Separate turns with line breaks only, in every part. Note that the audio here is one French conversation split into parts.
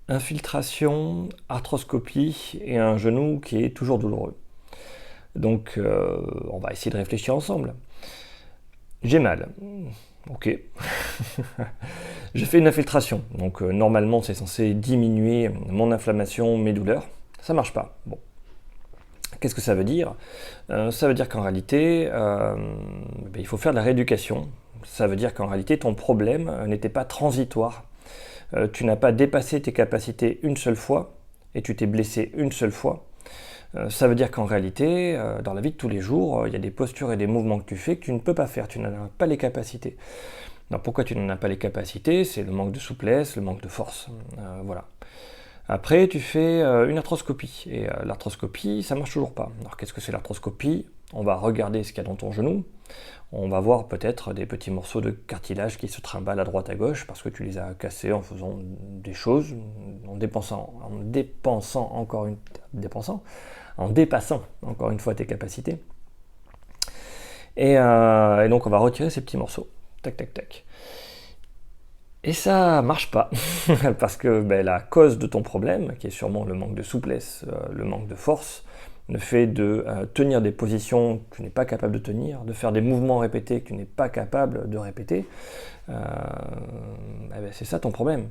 Infiltration, arthroscopie et un genou qui est toujours douloureux. Donc on va essayer de réfléchir ensemble. J'ai mal. Ok. J'ai fait une infiltration. Donc normalement c'est censé diminuer mon inflammation, mes douleurs. Ça marche pas. Bon. Qu'est-ce que ça veut dire? Ça veut dire qu'en réalité, il faut faire de la rééducation. Ça veut dire qu'en réalité, ton problème n'était pas transitoire. Tu n'as pas dépassé tes capacités une seule fois et tu t'es blessé une seule fois. Ça veut dire qu'en réalité, dans la vie de tous les jours, il y a des postures et des mouvements que tu fais que tu ne peux pas faire, tu n'en as pas les capacités. Alors pourquoi tu n'en as pas les capacités? C'est le manque de souplesse, le manque de force. Voilà. Après, tu fais une arthroscopie. Et l'arthroscopie, ça marche toujours pas. Alors qu'est-ce que c'est l'arthroscopie? On va regarder ce qu'il y a dans ton genou. On va voir peut-être des petits morceaux de cartilage qui se trimballent à droite à gauche parce que tu les as cassés en faisant des choses, en dépassant encore une fois tes capacités. Et donc on va retirer ces petits morceaux. Tac, tac, tac. Et ça marche pas, parce que la cause de ton problème, qui est sûrement le manque de souplesse, le manque de force, le fait de tenir des positions que tu n'es pas capable de tenir, de faire des mouvements répétés que tu n'es pas capable de répéter, c'est ça ton problème.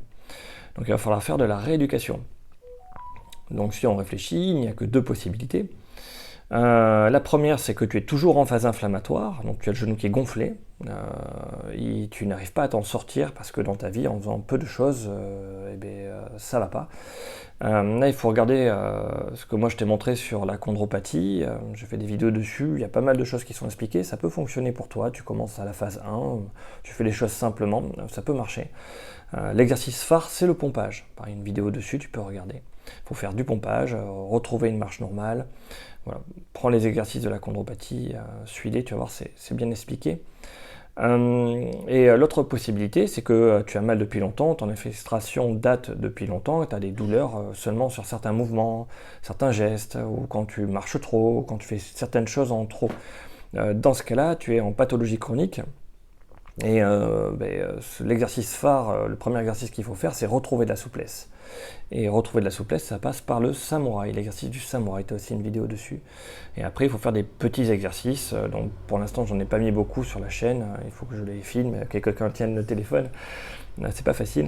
Donc il va falloir faire de la rééducation. Donc si on réfléchit, il n'y a que deux possibilités. La première, c'est que tu es toujours en phase inflammatoire, donc tu as le genou qui est gonflé, et tu n'arrives pas à t'en sortir parce que dans ta vie, en faisant peu de choses, ça va pas. Là, il faut regarder ce que moi je t'ai montré sur la chondropathie. J'ai fait des vidéos dessus, il y a pas mal de choses qui sont expliquées. Ça peut fonctionner pour toi. Tu commences à la phase 1, tu fais les choses simplement, ça peut marcher. L'exercice phare, c'est le pompage. Pareil, une vidéo dessus, tu peux regarder. Il faut faire du pompage, retrouver une marche normale. Voilà. Prends les exercices de la chondropathie, suis-les, tu vas voir, c'est bien expliqué. L'autre possibilité, c'est que tu as mal depuis longtemps, ton infiltration date depuis longtemps, et tu as des douleurs seulement sur certains mouvements, certains gestes, ou quand tu marches trop, ou quand tu fais certaines choses en trop. Dans ce cas-là, tu es en pathologie chronique. Et l'exercice phare, le premier exercice qu'il faut faire, c'est retrouver de la souplesse. Et retrouver de la souplesse, ça passe par le samouraï, l'exercice du samouraï, tu as aussi une vidéo dessus. Et après, il faut faire des petits exercices. Donc pour l'instant, j'en ai pas mis beaucoup sur la chaîne, il faut que je les filme, que quelqu'un tienne le téléphone. C'est pas facile.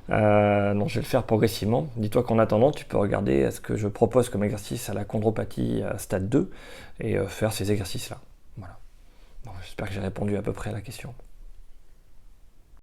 Donc je vais le faire progressivement. Dis-toi qu'en attendant, tu peux regarder ce que je propose comme exercice à la chondropathie stade 2 et faire ces exercices-là. Voilà. Bon, j'espère que j'ai répondu à peu près à la question.